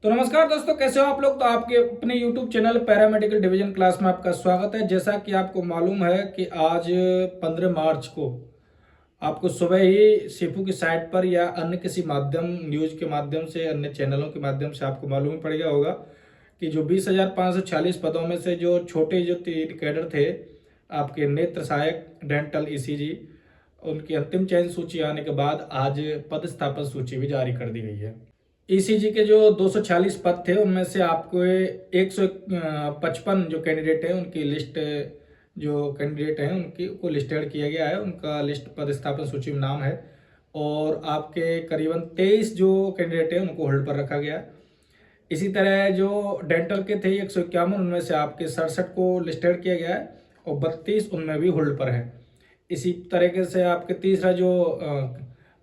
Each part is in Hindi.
तो नमस्कार दोस्तों, कैसे हो आप लोग। तो आपके अपने YouTube channel paramedical division class में आपका स्वागत है। जैसा कि आपको मालूम है कि आज 15 मार्च को आपको सुबह ही सीफू की साइट पर या अन्य किसी माध्यम न्यूज के माध्यम से, अन्य चैनलों के माध्यम से आपको मालूम ही पड़ गया होगा कि जो 20,546 पदों में से जो छोटे जो 3 कैडर थे आपके नेत्र सहायक, डेंटल, ईसीजी, उनकी अंतिम चयन सूची आने के बाद आज पदस्थापन सूची भी जारी कर दी गई है। ईसीजी के जो 246 पद थे उनमें से आपको 155 जो कैंडिडेट हैं उनकी लिस्ट, जो कैंडिडेट हैं उनकी को लिस्टेड किया गया है, उनका लिस्ट पदस्थापन सूची में नाम है। और आपके करीबन 23 जो कैंडिडेट हैं उनको होल्ड पर रखा गया। इसी तरह जो डेंटल के थे 151, उनमें से आपके 67 को लिस्टेड किया गया है और 32 उनमें भी होल्ड पर है। इसी तरीके से आपके तीसरा जो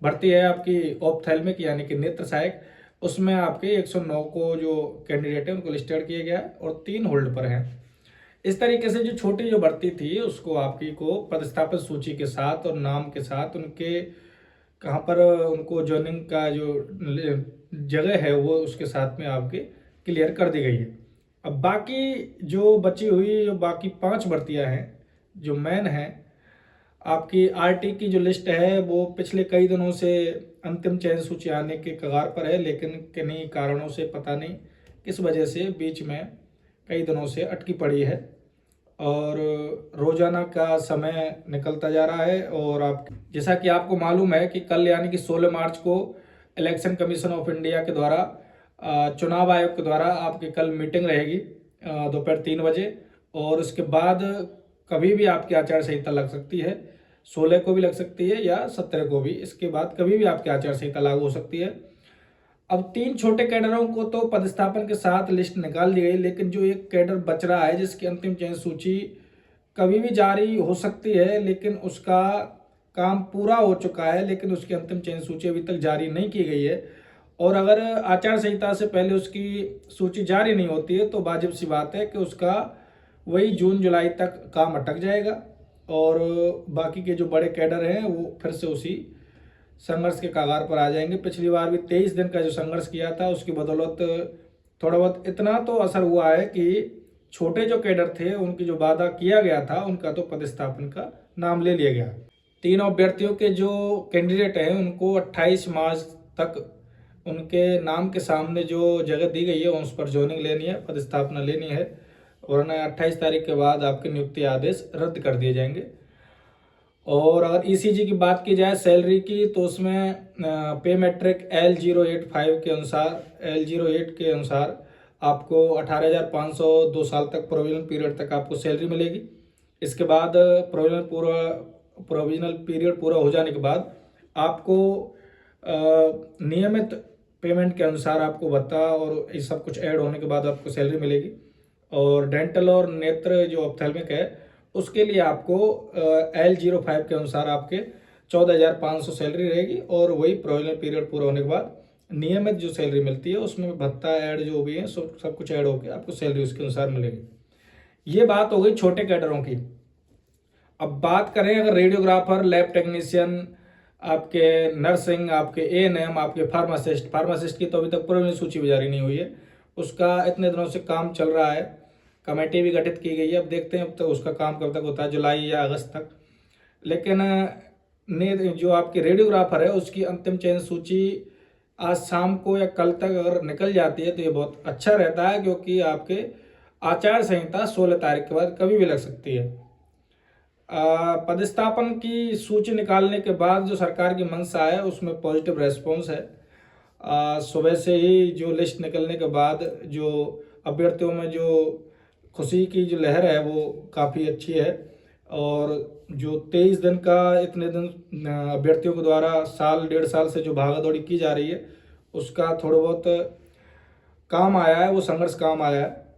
भर्ती है आपकी ऑप्थेल्मिक यानी कि नेत्र सहायक, उसमें आपके 109 को जो कैंडिडेट है उनको लिस्टेड किया गया और 3 होल्ड पर हैं। इस तरीके से जो छोटी जो भर्ती थी उसको आपकी को पदस्थापन सूची के साथ और नाम के साथ उनके कहाँ पर उनको ज्वाइनिंग का जो जगह है वो उसके साथ में आपके क्लियर कर दी गई है। अब बाकी जो बची हुई जो बाकी 5 भर्तियां हैं जो मेन हैं, आपकी आरटी की जो लिस्ट है वो पिछले कई दिनों से अंतिम चयन सूची आने के कगार पर है, लेकिन किन्हीं कारणों से पता नहीं किस वजह से बीच में कई दिनों से अटकी पड़ी है और रोजाना का समय निकलता जा रहा है। और आप जैसा कि आपको मालूम है कि कल यानी कि 16 मार्च को इलेक्शन कमीशन ऑफ इंडिया के द्वारा, चुनाव आयोग के द्वारा आपकी कल मीटिंग रहेगी दोपहर 3 बजे। और उसके बाद कभी भी आपकी आचार संहिता लग सकती है, 16 को भी लग सकती है या 17 को भी। इसके बाद कभी भी आपकी आचार संहिता लागू हो सकती है। अब 3 छोटे कैडरों को तो पदस्थापन के साथ लिस्ट निकाल दी गई, लेकिन जो एक कैडर बच रहा है जिसकी अंतिम चयन सूची कभी भी जारी हो सकती है, लेकिन उसका काम पूरा हो चुका है, लेकिन उसकी अंतिम चयन सूची अभी तक जारी नहीं की गई है। और अगर आचार संहिता से पहले उसकी सूची जारी नहीं होती है तो वाजिब सी बात है कि उसका वही जून जुलाई तक काम अटक जाएगा और बाकी के जो बड़े कैडर हैं वो फिर से उसी संघर्ष के कगार पर आ जाएंगे। पिछली बार भी 23 दिन का जो संघर्ष किया था उसकी बदौलत थोड़ा बहुत इतना तो असर हुआ है कि छोटे जो कैडर थे उनकी जो वादा किया गया था उनका तो पदस्थापन का नाम ले लिया गया। 3 अभ्यर्थियों के जो कैंडिडेट हैं उनको 28 मार्च तक उनके नाम के सामने जो जगह दी गई है उस पर ज्वाइनिंग लेनी है, पदस्थापना लेनी है, वरना 28 तारीख के बाद आपके नियुक्ति आदेश रद्द कर दिए जाएंगे। और अगर ईसीजी की बात की जाए सैलरी की, तो उसमें पे मैट्रिक L085 के अनुसार, L08 के अनुसार आपको 18,500 2 साल तक प्रोविजनल पीरियड तक आपको सैलरी मिलेगी। इसके बाद प्रोविजनल पीरियड पूरा हो जाने के बाद आपको नियमित पेमेंट के अनुसार आपको भत्ता और ये सब कुछ ऐड होने के बाद आपको सैलरी मिलेगी। और डेंटल और नेत्र जो ऑप्थेल्मिक है उसके लिए आपको L05 के अनुसार आपके 14,500 सैलरी रहेगी और वही प्रोविजनल पीरियड पूरा होने के बाद नियमित जो सैलरी मिलती है उसमें भत्ता ऐड जो भी है सब कुछ ऐड होकर आपको सैलरी उसके अनुसार मिलेगी। ये बात हो गई छोटे कैडरों की। अब बात करें अगर रेडियोग्राफर, लैब टेक्नीशियन, आपके नर्सिंग, आपके एएनएम, आपके फार्मासिस्ट की तो अभी तक प्रोविजनल सूची भी जारी नहीं हुई है। उसका इतने दिनों से काम चल रहा है, कमेटी भी गठित की गई है। अब देखते हैं अब तक उसका काम कब तक होता है, जुलाई या अगस्त तक। लेकिन जो आपके रेडियोग्राफर है उसकी अंतिम चयन सूची आज शाम को या कल तक अगर निकल जाती है तो ये बहुत अच्छा रहता है, क्योंकि आपके आचार संहिता 16 तारीख के बाद कभी भी लग सकती है। पदस्थापन की सूची निकालने के बाद जो सरकार की मंशा है उसमें पॉजिटिव रेस्पॉन्स है। सुबह से ही जो लिस्ट निकलने के बाद जो अभ्यर्थियों में जो खुशी की जो लहर है वो काफ़ी अच्छी है। और जो 23 दिन का, इतने दिन अभ्यर्थियों के द्वारा साल 1.5 साल से जो भागा दौड़ी की जा रही है उसका थोड़ा बहुत काम आया है, वो संघर्ष काम आया है।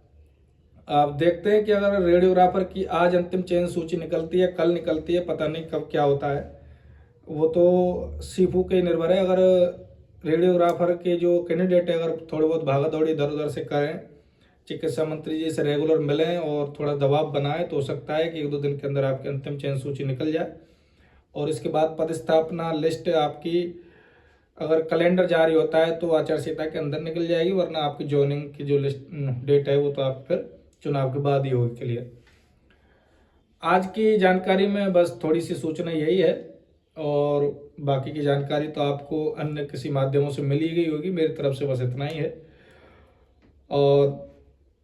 आप देखते हैं कि अगर रेडियोग्राफर की आज अंतिम चयन सूची निकलती है, कल निकलती है, पता नहीं कब क्या होता है, वो तो सीफू के निर्भर है। अगर रेडियोग्राफर के जो कैंडिडेट है अगर थोड़ी बहुत भागा दौड़ी इधर उधर से करें, चिकित्सा मंत्री जी से रेगुलर मिलें और थोड़ा दबाव बनाए तो हो सकता है कि 1-2 दिन के अंदर आपकी अंतिम चयन सूची निकल जाए। और इसके बाद पदस्थापना लिस्ट आपकी अगर कैलेंडर जारी होता है तो आचार संहिता के अंदर निकल जाएगी, वरना आपकी ज्वाइनिंग की जो लिस्ट डेट है वो तो आप फिर चुनाव के बाद ही होगी क्लियर। आज की जानकारी में बस थोड़ी सी सूचना यही है, और बाकी की जानकारी तो आपको अन्य किसी माध्यमों से मिल ही गई होगी। मेरी तरफ से बस इतना ही है, और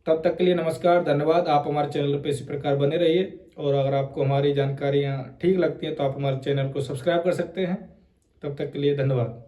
तब तक के लिए नमस्कार, धन्यवाद। आप हमारे चैनल पर इसी प्रकार बने रहिए, और अगर आपको हमारी जानकारियाँ ठीक लगती हैं तो आप हमारे चैनल को सब्सक्राइब कर सकते हैं। तब तक के लिए धन्यवाद।